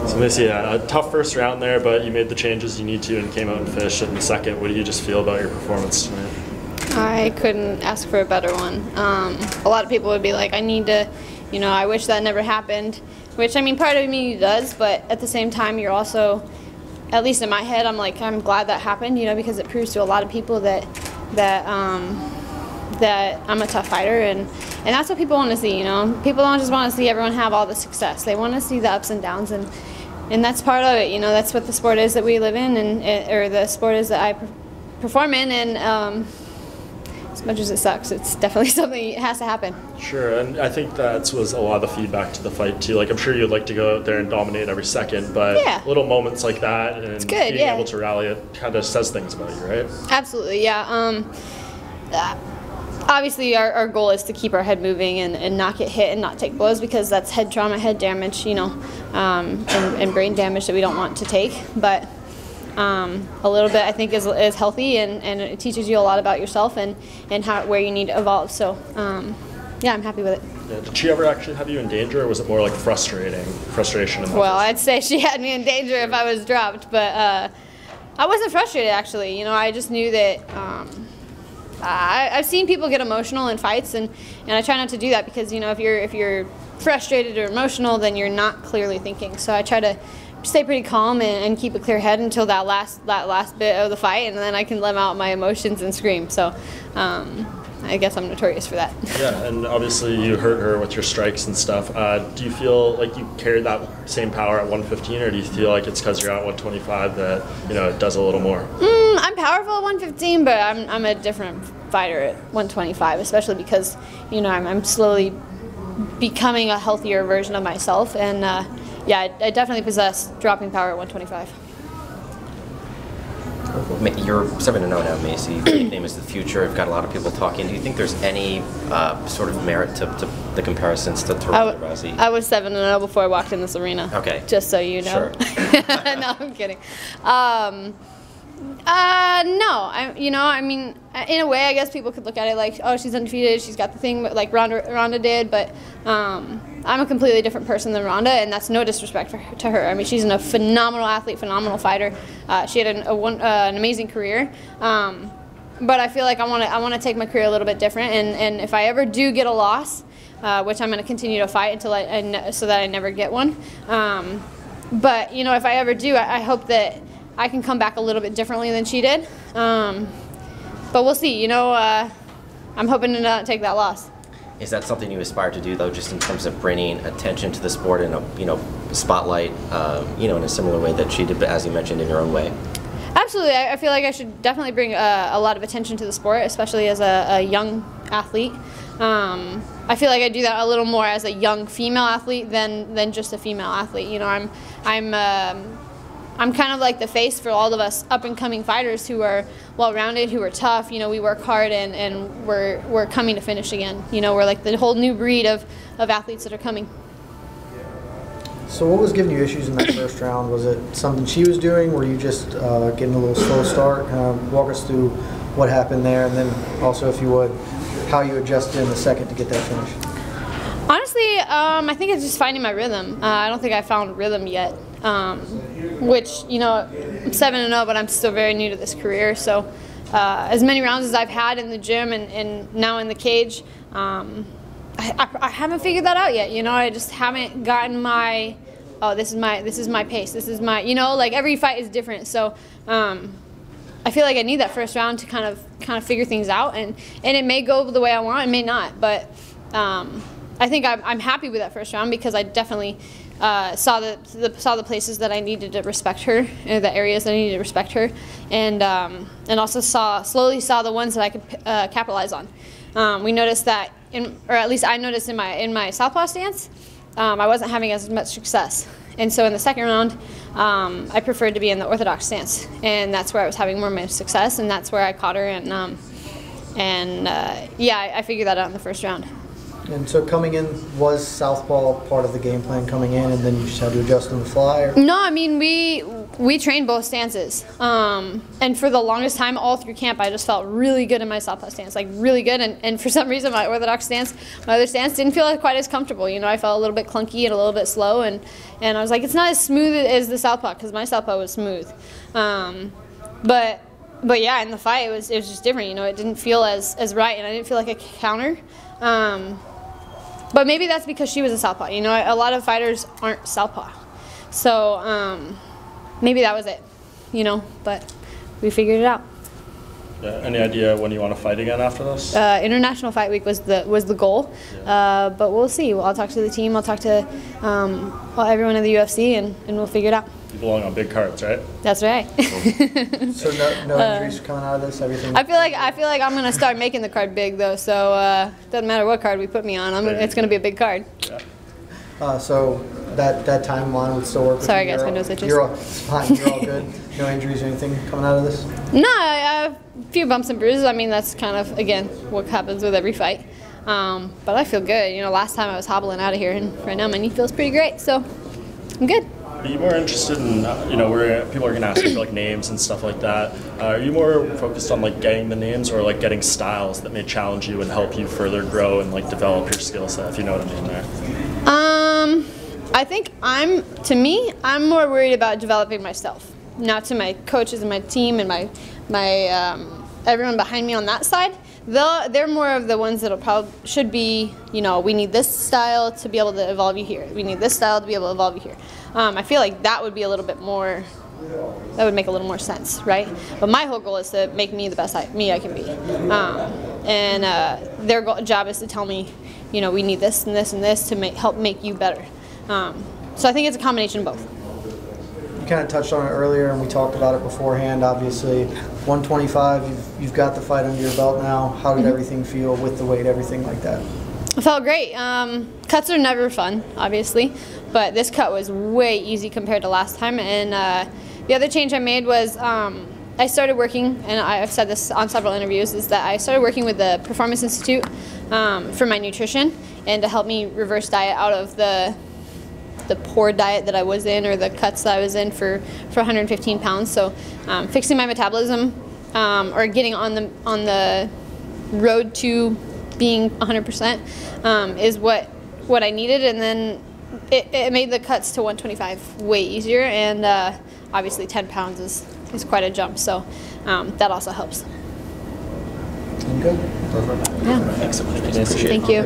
So Maycee, a tough first round there, but you made the changes you need to and came out and finished it in the second. What do you just feel about your performance tonight? I couldn't ask for a better one. A lot of people would be like, I need to, you know, I wish that never happened, which, I mean, part of me does, but at the same time, you're also, at least in my head, I'm like, I'm glad that happened, you know, because it proves to a lot of people that I'm a tough fighter, and that's what people want to see, you know. People don't just want to see everyone have all the success. They want to see the ups and downs, and that's part of it, you know. That's what the sport is that we live in, or the sport is that I perform in, and as much as it sucks, it's definitely something that has to happen. Sure, and I think that was a lot of the feedback to the fight too. Like, I'm sure you'd like to go out there and dominate every second, but yeah, little moments like that and it's good, being able to rally, it kind of says things about you, right? Absolutely, yeah. Obviously, our goal is to keep our head moving and not get hit and not take blows, because that's head trauma, head damage, you know, and brain damage that we don't want to take. But a little bit, I think, is healthy, and it teaches you a lot about yourself and where you need to evolve. So, yeah, I'm happy with it. Yeah, did she ever actually have you in danger, or was it more like frustration? Well, I'd say she had me in danger if I was dropped, but I wasn't frustrated, actually. You know, I just knew that I've seen people get emotional in fights, and I try not to do that, because, you know, if you're frustrated or emotional, then you're not clearly thinking. So I try to stay pretty calm and keep a clear head until that last bit of the fight, and then I can let out my emotions and scream. So I guess I'm notorious for that. Yeah, and obviously you hurt her with your strikes and stuff. Do you feel like you carried that same power at 115, or do you feel like it's because you're at 125 that, you know, it does a little more? I'm powerful at 115, but I'm a different fighter at 125, especially because, you know, I'm slowly becoming a healthier version of myself, and yeah, I definitely possess dropping power at 125. You're 7-0 now, Maycee. Your nickname is the future. I've got a lot of people talking. Do you think there's any sort of merit to the comparisons to Ronda Rousey? I was 7-0 before I walked in this arena. Okay. Just so you know. Sure. No, I'm kidding. No, you know, I mean, in a way, I guess people could look at it like, oh, she's undefeated, she's got the thing like Ronda did, but I'm a completely different person than Ronda, and that's no disrespect to her. I mean, she's a phenomenal athlete, phenomenal fighter. She had an amazing career, but I feel like I want to take my career a little bit different, and if I ever do get a loss, which I'm going to continue to fight until so that I never get one. But you know, if I ever do, I hope that I can come back a little bit differently than she did. But we'll see. You know, I'm hoping to not take that loss. Is that something you aspire to do, though, just in terms of bringing attention to the sport in a, you know, spotlight, you know, in a similar way that she did, as you mentioned, in your own way? Absolutely. I feel like I should definitely bring a lot of attention to the sport, especially as a young athlete. I feel like I do that a little more as a young female athlete than just a female athlete. You know, I'm kind of like the face for all of us up-and-coming fighters who are well-rounded, who are tough. You know, we work hard, and we're coming to finish again. You know, we're like the whole new breed of athletes that are coming. So what was giving you issues in that first round? Was it something she was doing? Were you just getting a little slow start? Walk us through what happened there, and then also, if you would, how you adjusted in the second to get that finish. Honestly, I think it's just finding my rhythm. I don't think I found rhythm yet. Which, you know, I'm 7-0, but I'm still very new to this career. So as many rounds as I've had in the gym and now in the cage, I haven't figured that out yet. You know, I just haven't gotten my, oh, this is my pace. This is my, you know, like every fight is different. So I feel like I need that first round to kind of figure things out, and it may go the way I want, it may not, but I think I'm happy with that first round, because I definitely saw the places that I needed to respect her, the areas that I needed to respect her, and also slowly saw the ones that I could capitalize on. We noticed that, or at least I noticed in my southpaw stance, I wasn't having as much success, and so in the second round, I preferred to be in the orthodox stance, and that's where I was having more of my success, and that's where I caught her, and yeah, I figured that out in the first round. And so coming in, was southpaw part of the game plan coming in, and then you just had to adjust on the fly? Or? No, I mean, we trained both stances, and for the longest time, all through camp, I just felt really good in my southpaw stance, like really good. And for some reason, my orthodox stance, my other stance, didn't feel quite as comfortable. You know, I felt a little bit clunky and a little bit slow, and I was like, it's not as smooth as the southpaw, because my southpaw was smooth. But yeah, in the fight, it was just different. You know, it didn't feel as right, and I didn't feel like a counter. But maybe that's because she was a southpaw. You know, a lot of fighters aren't southpaw, so. Maybe that was it, you know, but we figured it out. Yeah, any idea when you want to fight again after this? International Fight Week was the goal, yeah. But we'll see. I'll talk to the team. I'll talk to everyone in the UFC, and we'll figure it out. You belong on big cards, right? That's right. So no injuries coming out of this. Everything. I feel like I'm gonna start making the card big though. So doesn't matter what card we put me on. It's gonna be a big card. Yeah. So that timeline would still work. Sorry guys, my nose itches. You're all fine. You're all good. No injuries or anything coming out of this? No, I have a few bumps and bruises. I mean, that's kind of, again, what happens with every fight. But I feel good. You know, last time I was hobbling out of here, and right now my knee feels pretty great, so I'm good. Are you more interested in, you know, where people are going to ask you for like names and stuff like that? Are you more focused on like getting the names, or like getting styles that may challenge you and help you further grow and like develop your skill set, if you know what I mean there? I think I'm more worried about developing myself, not to my coaches and my team and my everyone behind me on that side. They're more of the ones that'll should be, you know, we need this style to be able to evolve you here. We need this style to be able to evolve you here. I feel like that would be a little bit more, that would make a little more sense, right? But my whole goal is to make me the best I can be. Their job is to tell me, you know, we need this and this and this to help make you better. So I think it's a combination of both. You kind of touched on it earlier, and we talked about it beforehand. Obviously, 125. You've got the fight under your belt now. How did everything feel with the weight, everything like that? It felt great. Cuts are never fun, obviously, but this cut was way easy compared to last time. And the other change I made was I started working, and I've said this on several interviews, is that I started working with the Performance Institute for my nutrition and to help me reverse diet out of the poor diet that I was in, or the cuts that I was in for 115 pounds. So fixing my metabolism, or getting on the road to being 100% is what I needed, and then it made the cuts to 125 way easier, and obviously 10 pounds is quite a jump, so that also helps. Good. Yeah. Thanks so much. Thank you.